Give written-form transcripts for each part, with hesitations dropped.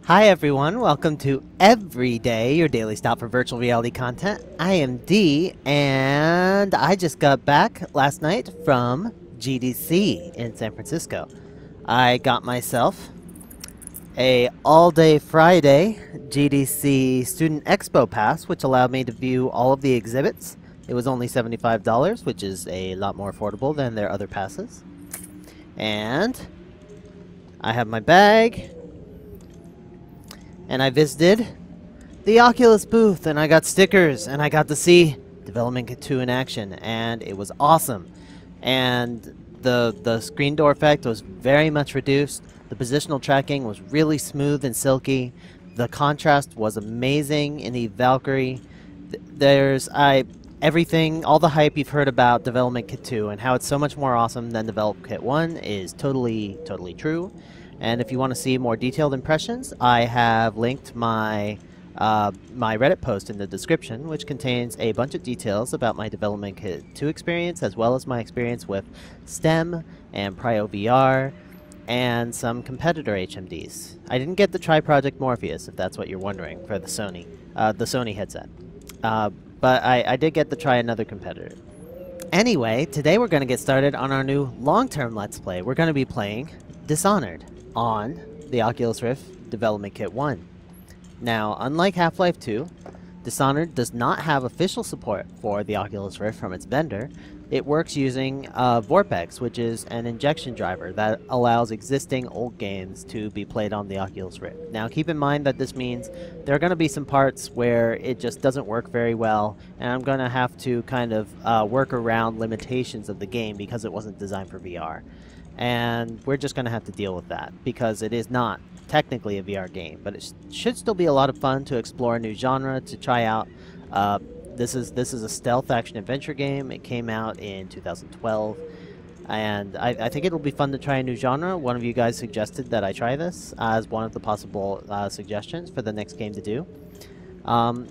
Hi everyone, welcome to Everyday, your daily stop for virtual reality content. I am D, and I just got back last night from GDC in San Francisco. I got myself a all-day Friday GDC Student Expo Pass, which allowed me to view all of the exhibits. It was only $75, which is a lot more affordable than their other passes. And I have my bag. And I visited the Oculus booth, and I got stickers, and I got to see Development Kit 2 in action, and it was awesome. And the screen door effect was very much reduced. The positional tracking was really smooth and silky. The contrast was amazing in the Valkyrie. Everything, all the hype you've heard about Development Kit 2 and how it's so much more awesome than Development Kit 1 is totally true. And if you want to see more detailed impressions, I have linked my my Reddit post in the description, which contains a bunch of details about my Development Kit 2 experience, as well as my experience with STEM and Prio VR, and some competitor HMDs. I didn't get to try Project Morpheus, if that's what you're wondering, for the Sony headset. But I did get to try another competitor. Anyway, today we're going to get started on our new long-term Let's Play. We're going to be playing Dishonored on the Oculus Rift Development Kit 1. Now, unlike Half-Life 2, Dishonored does not have official support for the Oculus Rift from its vendor. It works using Vorpex, which is an injection driver that allows existing old games to be played on the Oculus Rift. Now, keep in mind that this means there are going to be some parts where it just doesn't work very well, and I'm going to have to kind of work around limitations of the game because it wasn't designed for VR. And we're just going to have to deal with that because it is not technically a VR game, but it should still be a lot of fun to explore a new genre, to try out. This is a stealth action adventure game. It came out in 2012, and I think it'll be fun to try a new genre. One of you guys suggested that I try this as one of the possible suggestions for the next game to do.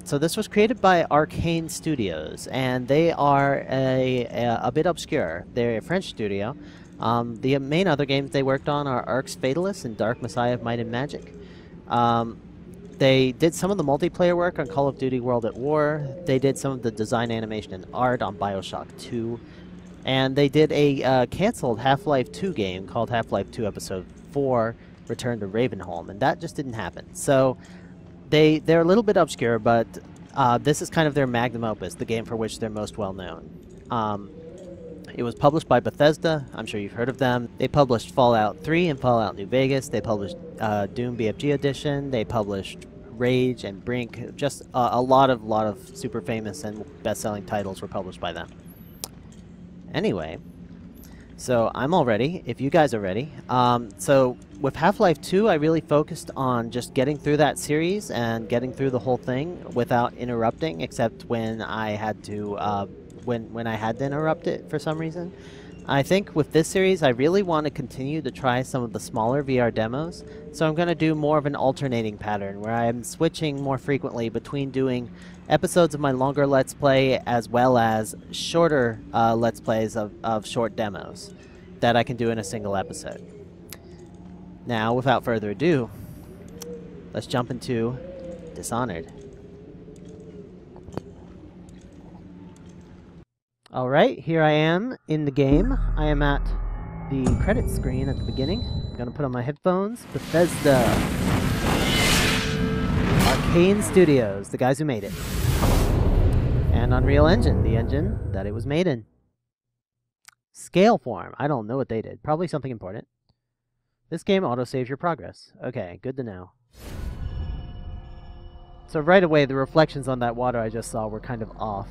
So this was created by Arcane Studios, and they are a bit obscure. They're a French studio. The main other games they worked on are Arx Fatalis and Dark Messiah of Might and Magic. They did some of the multiplayer work on Call of Duty World at War. They did some of the design, animation, and art on Bioshock 2. And they did a canceled Half-Life 2 game called Half-Life 2 Episode 4, Return to Ravenholm, and that just didn't happen. So they're a little bit obscure, but this is kind of their magnum opus, the game for which they're most well known. It was published by Bethesda. I'm sure you've heard of them. They published Fallout 3 and Fallout New Vegas. They published Doom BFG Edition. They published Rage and Brink. Just a lot of super famous and best-selling titles were published by them. Anyway, so I'm all ready, if you guys are ready. So with Half-Life 2, I really focused on just getting through that series and getting through the whole thing without interrupting, except when I had to when I had to interrupt it for some reason. I think with this series, I really want to continue to try some of the smaller VR demos, so I'm going to do more of an alternating pattern where I'm switching more frequently between doing episodes of my longer Let's Play as well as shorter Let's Plays of short demos that I can do in a single episode. Now, without further ado, let's jump into Dishonored. Alright, here I am in the game. I am at the credit screen at the beginning. I'm gonna put on my headphones. Bethesda. Arcane Studios, the guys who made it. And Unreal Engine, the engine that it was made in. Scaleform, I don't know what they did. Probably something important. This game autosaves your progress. Okay, good to know. So right away, the reflections on that water I just saw were kind of off.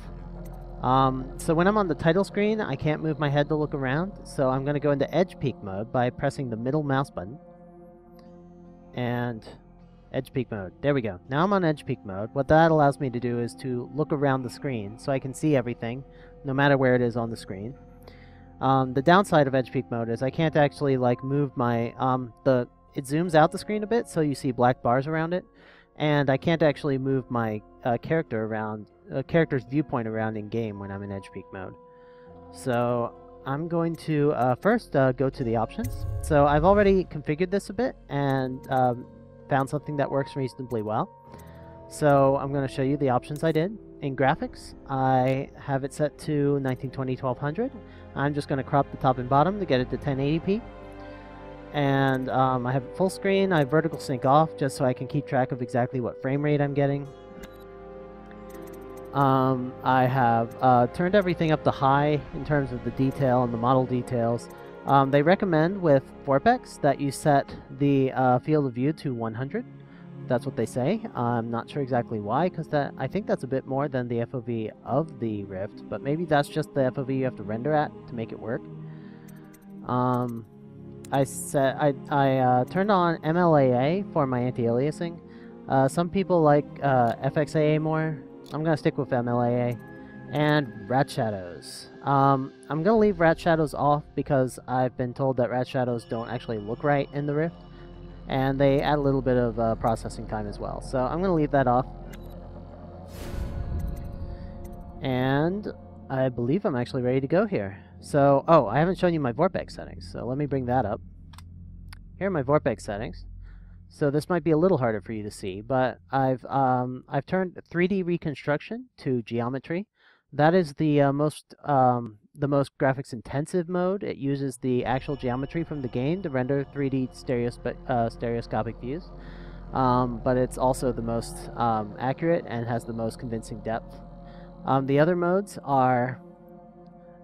So when I'm on the title screen, I can't move my head to look around, so I'm going to go into Edge Peek mode by pressing the middle mouse button. And Edge Peek mode. There we go. Now I'm on Edge Peek mode. What that allows me to do is to look around the screen so I can see everything, no matter where it is on the screen. The downside of Edge Peek mode is I can't actually like move my, it zooms out the screen a bit so you see black bars around it, and I can't actually move my character around, character's viewpoint around in game when I'm in Edge Peek mode. So I'm going to first go to the options. So I've already configured this a bit, and found something that works reasonably well. So I'm going to show you the options I did. In graphics, I have it set to 1920-1200. I'm just going to crop the top and bottom to get it to 1080p. And I have it full screen. I have vertical sync off just so I can keep track of exactly what frame rate I'm getting. I have turned everything up to high in terms of the detail and the model details. They recommend with Vorpex that you set the field of view to 100. That's what they say. I'm not sure exactly why, because I think that's a bit more than the FOV of the Rift, but maybe that's just the FOV you have to render at to make it work. I turned on MLAA for my anti-aliasing. Some people like FXAA more. I'm gonna stick with MLAA. And rat shadows. I'm gonna leave rat shadows off because I've been told that rat shadows don't actually look right in the Rift. And they add a little bit of processing time as well. So I'm going to leave that off. And I believe I'm actually ready to go here. So, oh, I haven't shown you my Vorpex settings. So let me bring that up. Here are my Vorpex settings. So this might be a little harder for you to see, but I've turned 3D reconstruction to geometry. That is the most graphics intensive mode. It uses the actual geometry from the game to render 3D stereoscopic views, but it's also the most accurate and has the most convincing depth. The other modes are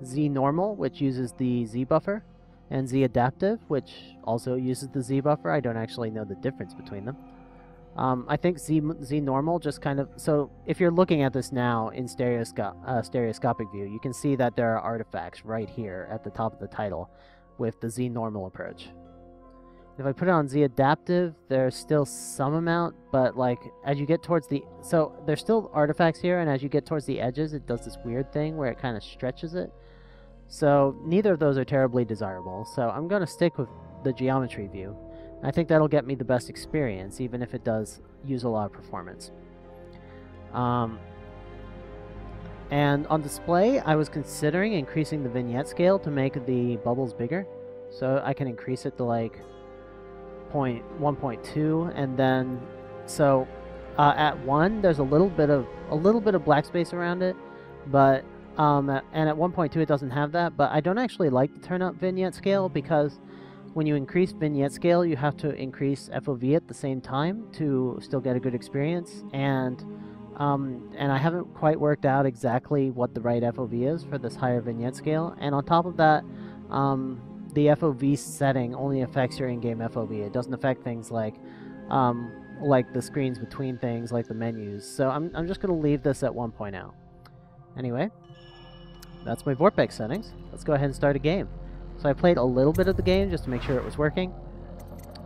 Z normal, which uses the Z buffer, and Z adaptive, which also uses the Z buffer. I don't actually know the difference between them. I think Z normal just kind of... So if you're looking at this now in stereoscopic view, you can see that there are artifacts right here at the top of the title with the Z normal approach. If I put it on Z adaptive, there's still some amount, but like as you get towards the... So there's still artifacts here, and as you get towards the edges, it does this weird thing where it kind of stretches it. So neither of those are terribly desirable, so I'm going to stick with the geometry view. I think that'll get me the best experience, even if it does use a lot of performance. And on display, I was considering increasing the vignette scale to make the bubbles bigger. So I can increase it to like 1.2, and then so at 1 there's a little bit of black space around it, but and at 1.2 it doesn't have that. But I don't actually like to turn up vignette scale because when you increase vignette scale, you have to increase FOV at the same time to still get a good experience. And I haven't quite worked out exactly what the right FOV is for this higher vignette scale. And on top of that, the FOV setting only affects your in-game FOV. It doesn't affect things like the screens between things, like the menus. So I'm just going to leave this at 1.0. Anyway, that's my Vorpex settings. Let's go ahead and start a game. So I played a little bit of the game just to make sure it was working.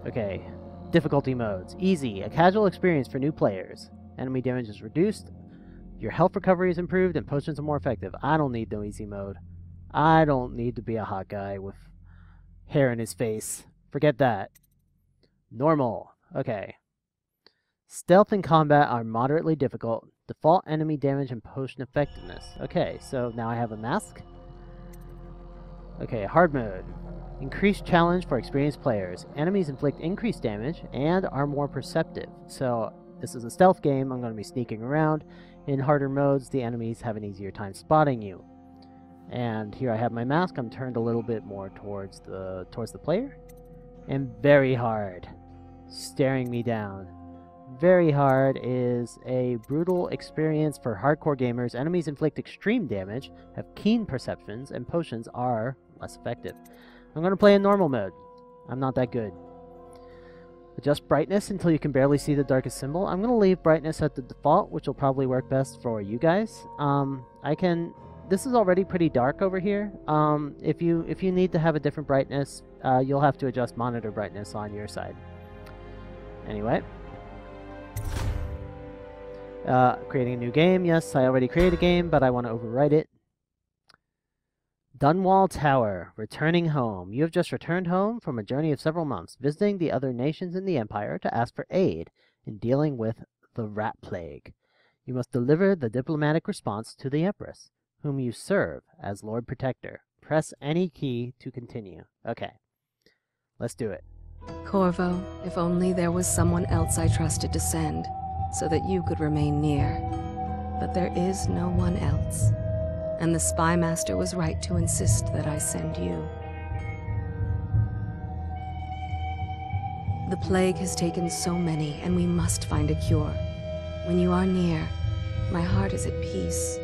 Okay, difficulty modes. Easy, a casual experience for new players. Enemy damage is reduced, your health recovery is improved, and potions are more effective. I don't need no easy mode. I don't need to be a hot guy with hair in his face. Forget that. Normal. Okay. Stealth and combat are moderately difficult. Default enemy damage and potion effectiveness. Okay, so now I have a mask. Okay, hard mode. Increased challenge for experienced players. Enemies inflict increased damage and are more perceptive. So this is a stealth game. I'm going to be sneaking around. In harder modes, the enemies have an easier time spotting you. And here I have my mask. I'm turned a little bit more towards the player. And very hard. Staring me down. Very hard is a brutal experience for hardcore gamers. Enemies inflict extreme damage, have keen perceptions, and potions are less effective. I'm going to play in normal mode. I'm not that good. Adjust brightness until you can barely see the darkest symbol. I'm going to leave brightness at the default, which will probably work best for you guys. This is already pretty dark over here. If you need to have a different brightness, you'll have to adjust monitor brightness on your side. Anyway. Creating a new game. Yes, I already created a game, but I want to overwrite it. Dunwall Tower, returning home. You have just returned home from a journey of several months, visiting the other nations in the Empire to ask for aid in dealing with the rat plague. You must deliver the diplomatic response to the Empress, whom you serve as Lord Protector. Press any key to continue. Okay, let's do it. Corvo, if only there was someone else I trusted to send, so that you could remain near. But there is no one else, and the Spy Master was right to insist that I send you. The plague has taken so many, and we must find a cure. When you are near, my heart is at peace.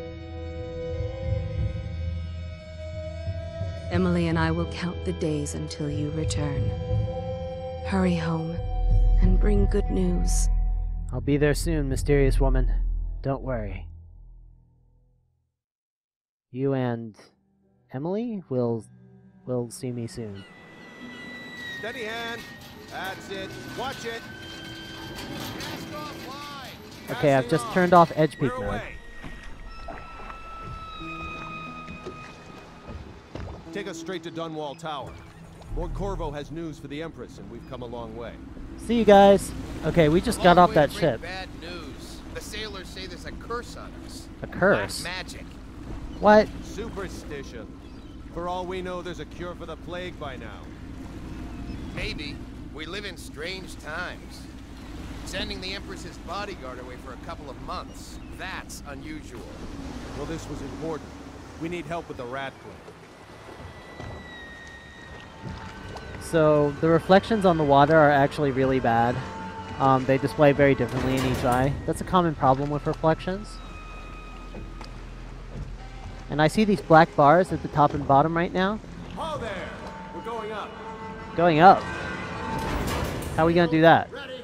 Emily and I will count the days until you return. Hurry home, and bring good news. I'll be there soon, mysterious woman. Don't worry. You and Emily will see me soon. Steady hand. That's it. Watch it. Okay, I've just turned off edge peak mode. Take us straight to Dunwall Tower. Lord Corvo has news for the Empress, and we've come a long way. See you guys. Okay, we just got off that ship. Bad news. The sailors say there's a curse on us. A curse? Black magic. What? Superstition. For all we know, there's a cure for the plague by now. Maybe. We live in strange times. Sending the Empress's bodyguard away for a couple of months. That's unusual. Well, this was important. We need help with the rat plague. So, the reflections on the water are actually really bad. They display very differently in each eye. That's a common problem with reflections. And I see these black bars at the top and bottom right now. Oh, there! We're going up. Going up? How are we gonna do that? Ready?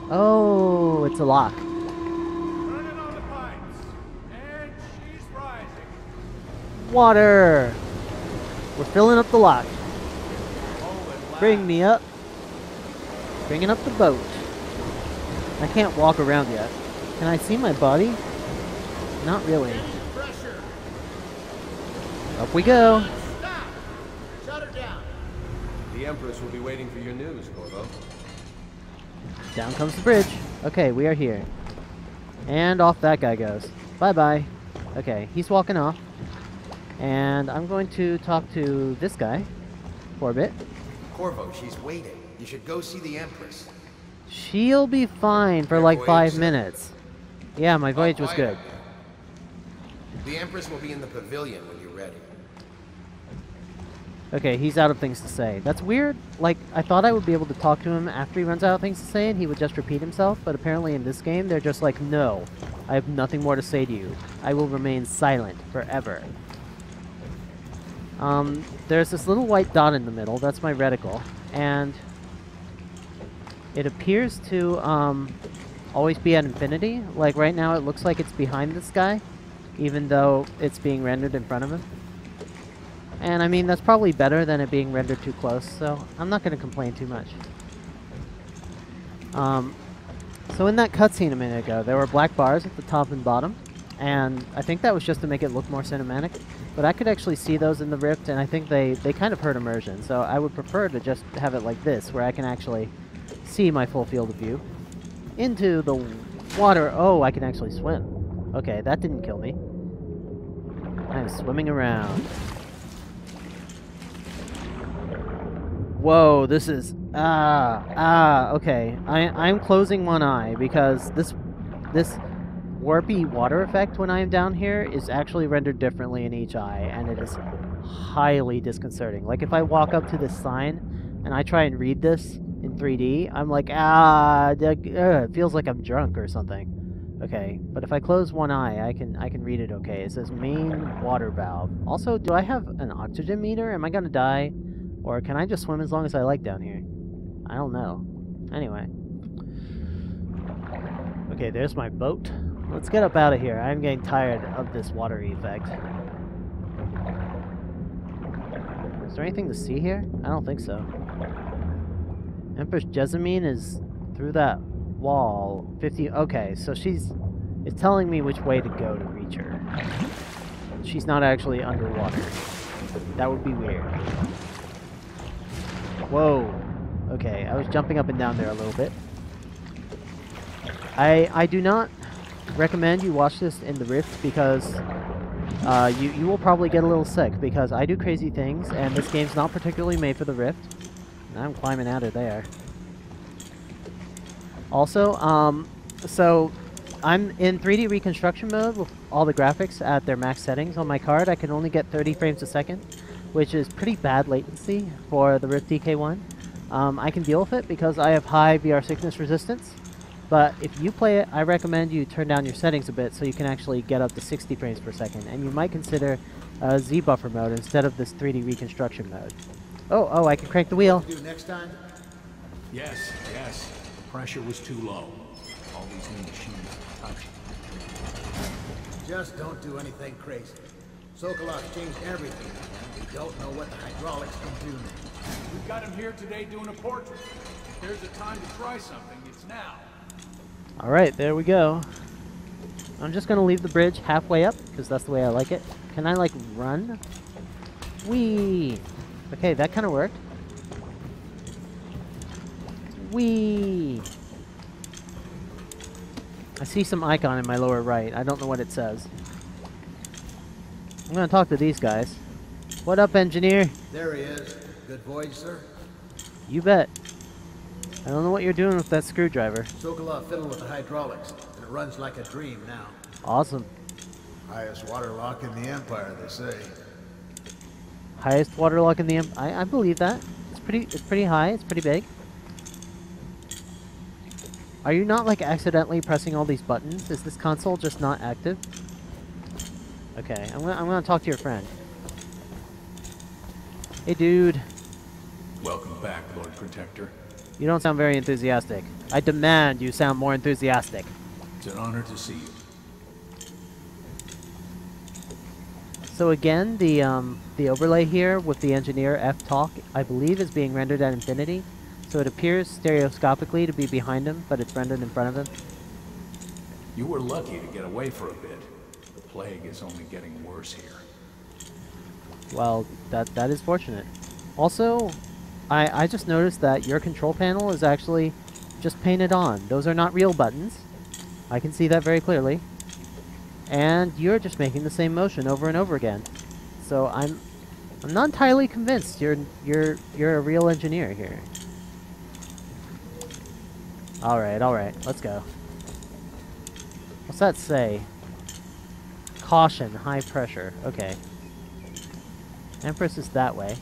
Oh, it's a lock. Turning on the pipes. And she's rising. Water! We're filling up the lock. Bring me up. Bringing up the boat. I can't walk around yet. Can I see my body? Not really. Up we go. Stop! Shut her down. The Empress will be waiting for your news, Corvo. Down comes the bridge. Okay, we are here. And off that guy goes. Bye-bye. Okay, he's walking off. And I'm going to talk to this guy for a bit. Corvo, she's waiting. You should go see the Empress. She'll be fine for like 5 minutes. Yeah, my voyage was good. The Empress will be in the pavilion when you're ready. Okay, he's out of things to say. That's weird. Like, I thought I would be able to talk to him after he runs out of things to say and he would just repeat himself, but apparently in this game, they're just like, no, I have nothing more to say to you. I will remain silent forever. There's this little white dot in the middle, that's my reticle, and it appears to, always be at infinity. Like, right now it looks like it's behind this guy, even though it's being rendered in front of him. And I mean, that's probably better than it being rendered too close, so I'm not going to complain too much. So in that cutscene a minute ago, there were black bars at the top and bottom, and I think that was just to make it look more cinematic, but I could actually see those in the Rift, and I think they kind of hurt immersion, so I would prefer to just have it like this, where I can actually see my full field of view. Into the water. Oh, I can actually swim. Okay, that didn't kill me. I'm swimming around. Whoa, this is... okay. I'm closing one eye because this warpy water effect when I am down here is actually rendered differently in each eye, and it is highly disconcerting. Like, if I walk up to this sign and I try and read this in 3D, I'm like, it feels like I'm drunk or something. Okay, but if I close one eye, I can read it okay. It says main water valve. Also, do I have an oxygen meter? Am I gonna die? Or can I just swim as long as I like down here? I don't know. Anyway. Okay, there's my boat. Let's get up out of here. I'm getting tired of this watery effect. Is there anything to see here? I don't think so. Empress Jessamine is through that wall. 50... Okay, so it's telling me which way to go to reach her. She's not actually underwater. That would be weird. Whoa. Okay, I was jumping up and down there a little bit. I do not recommend you watch this in the Rift because you will probably get a little sick because I do crazy things and this game's not particularly made for the Rift. I'm climbing out of there. Also, so I'm in 3D reconstruction mode with all the graphics at their max settings on my card. I can only get 30 frames a second, which is pretty bad latency for the Rift DK1. I can deal with it because I have high VR sickness resistance. But if you play it, I recommend you turn down your settings a bit so you can actually get up to 60 frames per second. And you might consider Z buffer mode instead of this 3D reconstruction mode. Oh, I can crank the wheel. Do next time? Yes. The pressure was too low. All these new machines are touched. Just don't do anything crazy. Sokolov changed everything, and we don't know what the hydraulics can do now. We've got him here today doing a portrait. If there's a time to try something, it's now. Alright, there we go. I'm just gonna leave the bridge halfway up, because that's the way I like it. Can I, like, run? Whee! Okay, that kind of worked. Whee! I see some icon in my lower right. I don't know what it says. I'm gonna talk to these guys. What up, engineer? There he is. Good voyage, sir. You bet. I don't know what you're doing with that screwdriver. Sokolov fiddled with the hydraulics, and it runs like a dream now. Awesome. Highest waterlock in the Empire, they say. Highest waterlock in the I believe that. It's pretty high. It's pretty big. Are you not like accidentally pressing all these buttons? Is this console just not active? Okay, I'm gonna talk to your friend. Hey, dude. Welcome back, Lord Protector. You don't sound very enthusiastic. I demand you sound more enthusiastic. It's an honor to see you. So again, the overlay here with the engineer F-Talk, I believe, is being rendered at infinity. So it appears stereoscopically to be behind him, but it's rendered in front of him. You were lucky to get away for a bit. The plague is only getting worse here. Well, that is fortunate. Also, I just noticed that your control panel is actually just painted on. Those are not real buttons. I can see that very clearly. And you're just making the same motion over and over again. So I'm not entirely convinced you're a real engineer here. Alright, let's go. What's that say? Caution, high pressure. Okay. Empress is that way.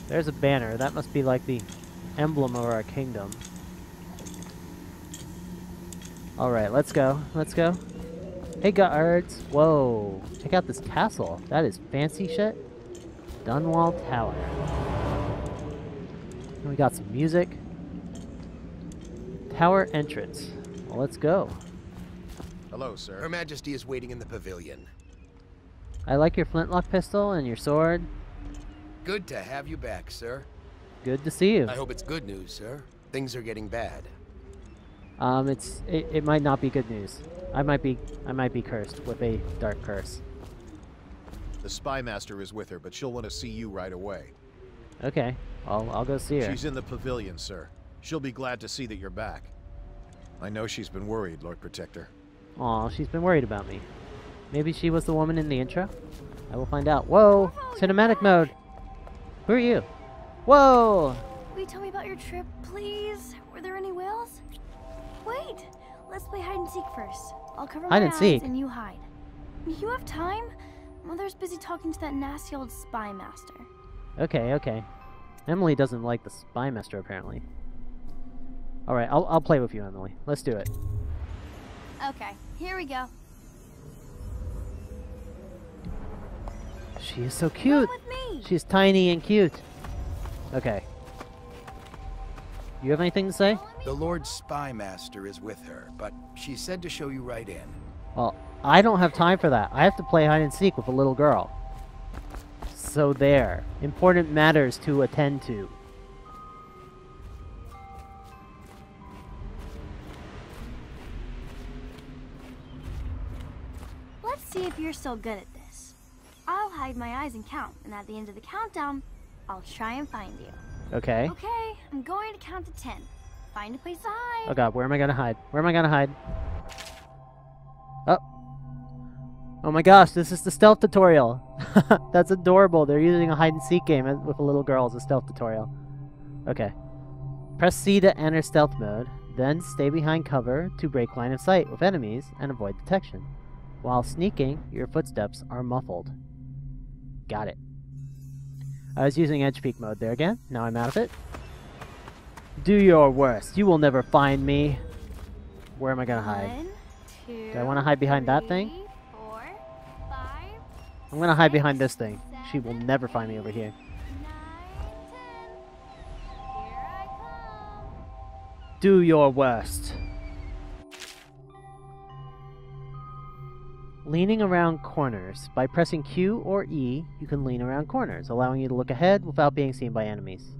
There's a banner. That must be like the emblem of our kingdom. Alright, let's go. Let's go. Hey guards! Whoa! Check out this castle. That is fancy shit. Dunwall Tower. And we got some music. Tower entrance. Well, let's go. Hello, sir. Her Majesty is waiting in the pavilion. I like your flintlock pistol and your sword. Good to have you back, sir. Good to see you. I hope it's good news, sir. Things are getting bad. It might not be good news. I might be cursed with a dark curse. The Spy Master is with her, but she'll want to see you right away. Okay, I'll go see her. She's in the pavilion, sir. She'll be glad to see that you're back. I know she's been worried, Lord Protector. Aw, she's been worried about me. Maybe she was the woman in the intro? I will find out. Whoa! Cinematic mode! Who are you? Whoa! Will you tell me about your trip, please? Were there any whales? Wait! Let's play hide and seek first. I'll cover my eyes and you hide. You have time? Mother's busy talking to that nasty old spy master. Okay. Emily doesn't like the spy master, apparently. Alright, I'll play with you, Emily. Let's do it. Okay, here we go. She is so cute! Come with me. She's tiny and cute. Okay. You have anything to say? The Lord Spy Master is with her, but she said to show you right in. Well, I don't have time for that. I have to play hide and seek with a little girl. So there. Important matters to attend to. Let's see if you're still good at this. I'll hide my eyes and count, and at the end of the countdown, I'll try and find you. Okay. Okay, I'm going to count to 10. Find a place to hide. Oh god, where am I gonna hide? Where am I gonna hide? Oh. Oh my gosh, this is the stealth tutorial. That's adorable. They're using a hide and seek game with a little girl as a stealth tutorial. Okay. Press C to enter stealth mode, then stay behind cover to break line of sight with enemies and avoid detection. While sneaking, your footsteps are muffled. Got it. I was using edge peek mode there again. Now I'm out of it. Do your worst. You will never find me. Where am I gonna hide? 1, 2, Do I want to hide behind that 3, thing? 4, 5, I'm gonna hide behind this thing. She will never find me over here. 9, 10. Here I come. Do your worst. Leaning around corners. By pressing Q or E, you can lean around corners, allowing you to look ahead without being seen by enemies.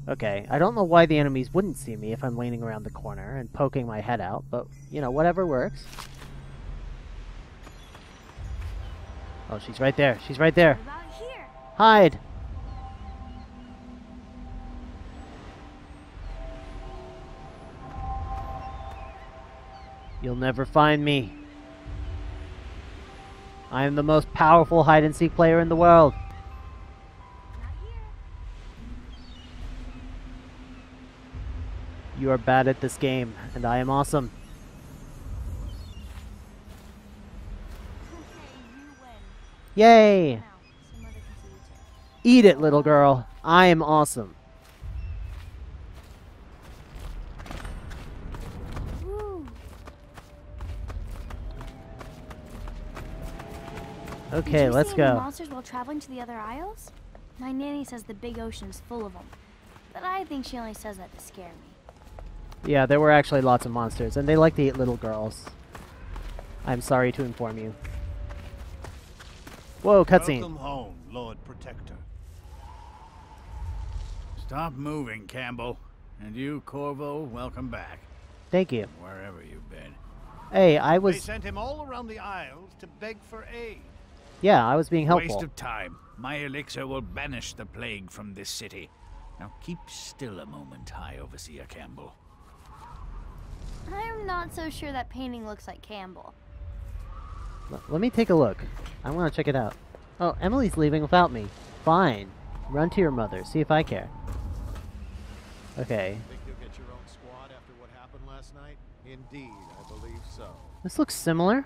Okay, I don't know why the enemies wouldn't see me if I'm leaning around the corner and poking my head out, but, you know, whatever works. Oh, she's right there. She's right there. What about here? Hide! You'll never find me. I am the most powerful hide-and-seek player in the world. Not here. You are bad at this game, and I am awesome. Okay, you win. Yay! Now, so Mother can see you too. Eat it, little girl. I am awesome. Woo. Okay, Did you let's see any go. monsters while traveling to the other isles? My nanny says the big ocean's full of them, but I think she only says that to scare me. Yeah, there were actually lots of monsters, and they like to eat little girls. I'm sorry to inform you. Whoa, cutscene. Welcome home, Lord Protector. Stop moving, Campbell. And you, Corvo, welcome back. Thank you. Wherever you've been. Hey, I They was... sent him all around the Isles to beg for aid. Yeah, I was being helpful. Waste of time. My elixir will banish the plague from this city. Now keep still a moment, High Overseer Campbell. I'm not so sure that painting looks like Campbell. Let me take a look. I want to check it out. Oh, Emily's leaving without me. Fine. Run to your mother. See if I care. Okay. Think you'll get your own squad after what happened last night? Indeed, I believe so. This looks similar.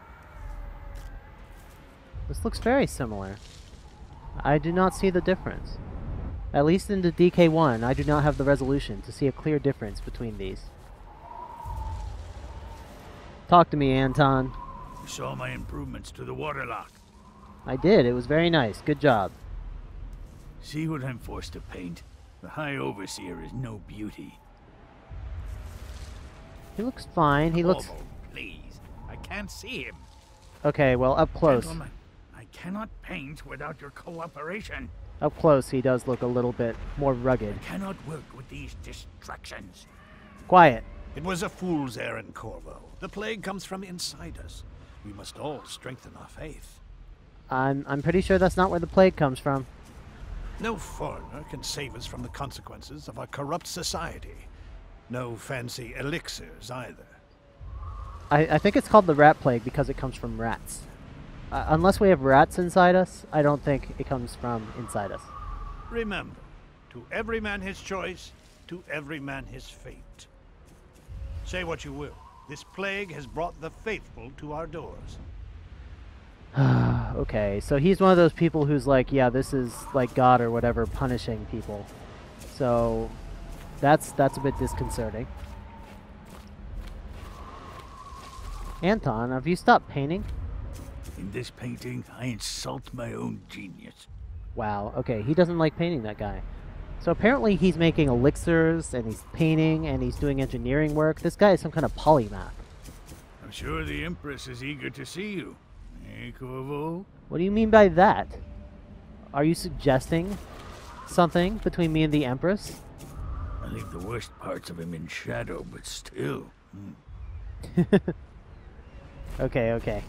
This looks very similar. I do not see the difference. At least in the DK1, I do not have the resolution to see a clear difference between these. Talk to me, Anton. You saw my improvements to the waterlock. I did. It was very nice. Good job. See what I'm forced to paint? The High Overseer is no beauty. He looks fine. He looks... Corvo, please. I can't see him. Okay, well, up close. Gentlemen, I cannot paint without your cooperation. Up close, he does look a little bit more rugged. I cannot work with these distractions. Quiet. It was a fool's errand, Corvo. The plague comes from inside us. We must all strengthen our faith. I'm pretty sure that's not where the plague comes from. No foreigner can save us from the consequences of our corrupt society. No fancy elixirs either. I think it's called the rat plague because it comes from rats. Unless we have rats inside us, I don't think it comes from inside us. Remember, to every man his choice, to every man his fate. Say what you will, this plague has brought the faithful to our doors. Okay, so he's one of those people who's like, yeah, this is like God or whatever punishing people. So that's a bit disconcerting. Anton, have you stopped painting? In this painting, I insult my own genius. Wow, okay, he doesn't like painting, that guy. So apparently he's making elixirs, and he's painting, and he's doing engineering work. This guy is some kind of polymath. I'm sure the Empress is eager to see you. Eh, Corvo? What do you mean by that? Are you suggesting something between me and the Empress? I leave the worst parts of him in shadow, but still. Okay, okay.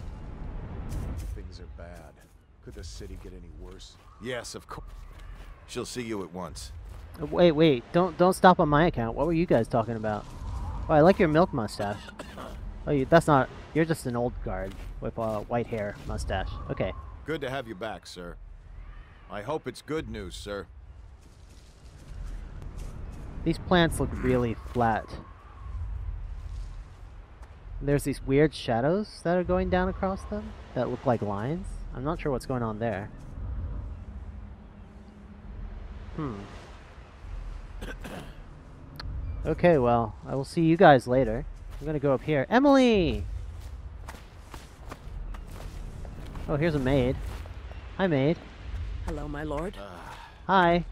Things are bad. Could the city get any worse? Yes, of course. She'll see you at once. Wait, don't stop on my account. What were you guys talking about? Oh, I like your milk mustache. Oh, that's not... You're just an old guard with white hair mustache. Okay. Good to have you back, sir. I hope it's good news, sir. These plants look really flat. There's these weird shadows that are going down across them that look like lines. I'm not sure what's going on there. Okay, well, I will see you guys later. I'm gonna go up here. Emily! Oh, here's a maid. Hi, maid. Hello, my lord. Hi.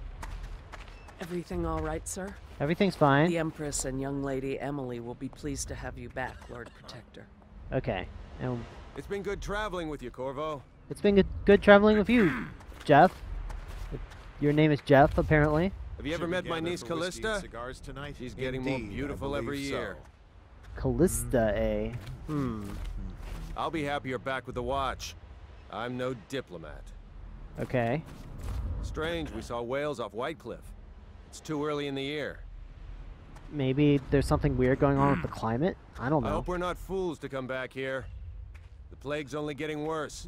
Everything all right, sir? Everything's fine. The Empress and young lady Emily will be pleased to have you back, Lord Protector. Okay. It's been good traveling with you, Corvo. It's been good traveling with you, Jeff. Your name is Jeff, apparently. Have you ever met my niece Callista? She's getting more beautiful every year. Callista, eh? I'll be happy you're back with the watch. I'm no diplomat. Okay. Strange, we saw whales off White Cliff. It's too early in the year. Maybe there's something weird going on with the climate? I don't know. I hope we're not fools to come back here. The plague's only getting worse.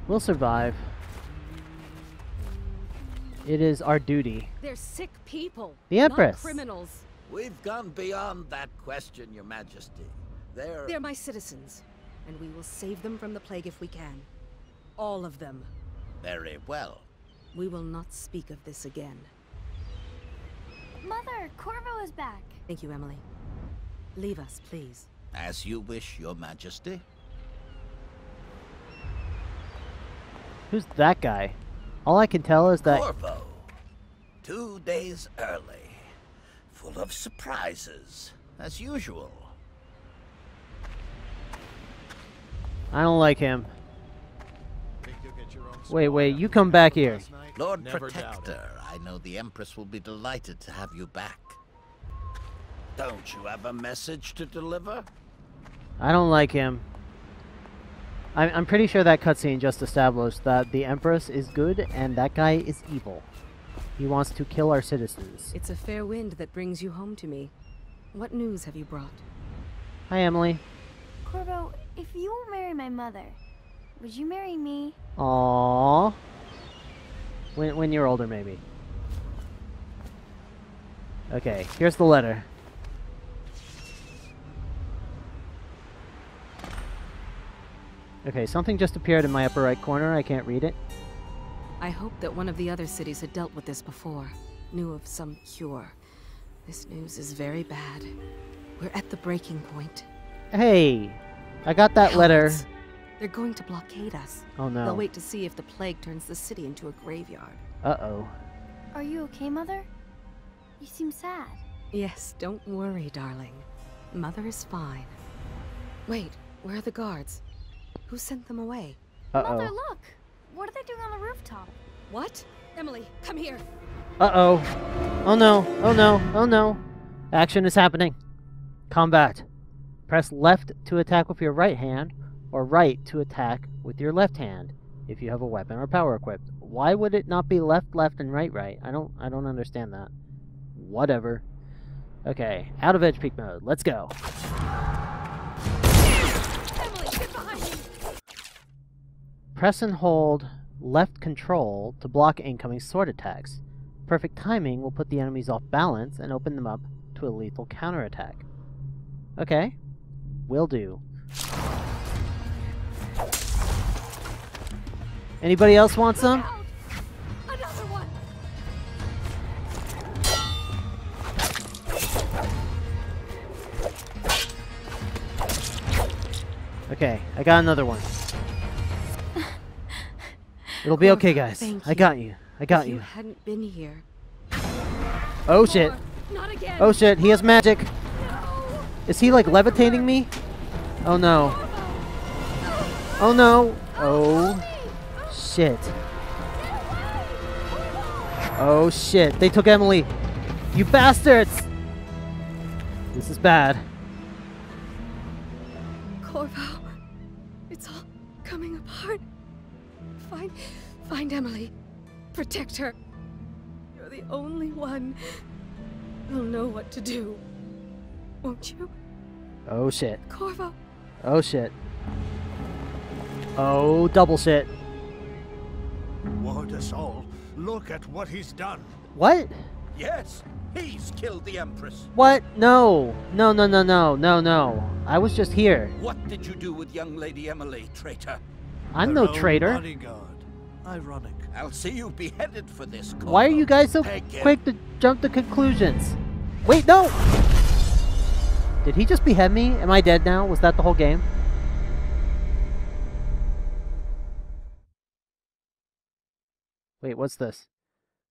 We'll survive. It is our duty. They're sick people. The Empress. Not criminals. We've gone beyond that question, Your Majesty. They're my citizens, and we will save them from the plague if we can. All of them. Very well. We will not speak of this again. Mother, Corvo is back. Thank you, Emily. Leave us, please. As you wish, Your Majesty. Who's that guy? All I can tell is that... Corvo. 2 days early. Full of surprises, as usual. I don't like him. Wait, you come back here. Lord Protector, I know the Empress will be delighted to have you back. Don't you have a message to deliver? I don't like him. I'm pretty sure that cutscene just established that the Empress is good and that guy is evil. He wants to kill our citizens. It's a fair wind that brings you home to me. What news have you brought? Hi, Emily. Corvo, if you won't marry my mother, would you marry me? Aww. When you're older, maybe. Okay, here's the letter. Okay, something just appeared in my upper right corner. I can't read it. I hoped that one of the other cities had dealt with this before, knew of some cure. This news is very bad. We're at the breaking point. Hey, I got that letter. They're going to blockade us. Oh no. They'll wait to see if the plague turns the city into a graveyard. Uh-oh. Are you okay, Mother? You seem sad. Yes, don't worry, darling. Mother is fine. Wait, where are the guards? Who sent them away? Mother, look! What are they doing on the rooftop? What? Emily, come here! Uh-oh. Oh no, oh no, oh no. Action is happening. Combat. Press left to attack with your right hand, or right to attack with your left hand, if you have a weapon or power equipped. Why would it not be left, left, and right, right? I don't understand that. Whatever. Okay, out of edge peak mode. Let's go. Emily, get behind me! Press and hold left control to block incoming sword attacks. Perfect timing will put the enemies off balance and open them up to a lethal counterattack. Okay, will do. Anybody else want some? Another one! Okay, I got another one. It'll be okay, guys. I got you. I got you. If you hadn't been here. Oh shit. Not again. Oh shit, he has magic. No. Is he like levitating me? Oh no. Oh no. Oh shit. Oh shit. They took Emily. You bastards. This is bad. Corvo. It's all coming apart. Find Emily. Protect her. You're the only one who'll know what to do. Won't you? Oh shit. Corvo. Oh shit. Oh, double shit. Ward us all. Look at what he's done. What? Yes, He's killed the Empress. What? No. No, no, no, no, no, no. I was just here. What did you do with young Lady Emily, traitor? I'm no traitor. Bodyguard. Ironic. I'll see you beheaded for this. Corvo. Why are you guys so quick to jump to conclusions? Wait, no! Did he just behead me? Am I dead now? Was that the whole game? Wait, what's this?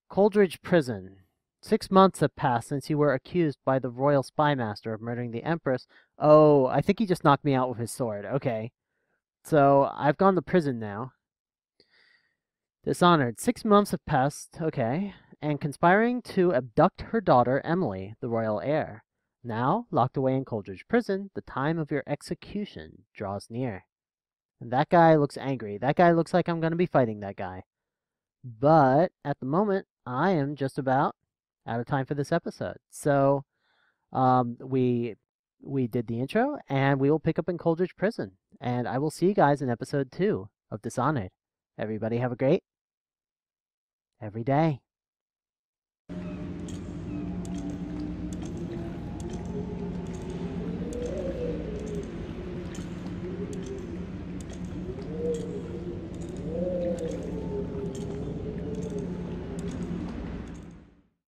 Coldridge Prison. 6 months have passed since you were accused by the royal spy master of murdering the Empress. Oh, I think he just knocked me out with his sword. Okay. So, I've gone to prison now. Dishonored. 6 months have passed. Okay. And conspiring to abduct her daughter, Emily, the royal heir. Now, locked away in Coldridge Prison, the time of your execution draws near. And that guy looks angry. That guy looks like I'm going to be fighting that guy. But, at the moment, I am just about out of time for this episode. So, we did the intro, and we will pick up in Coldridge Prison. And I will see you guys in episode 2 of Dishonored. Everybody have a great every day.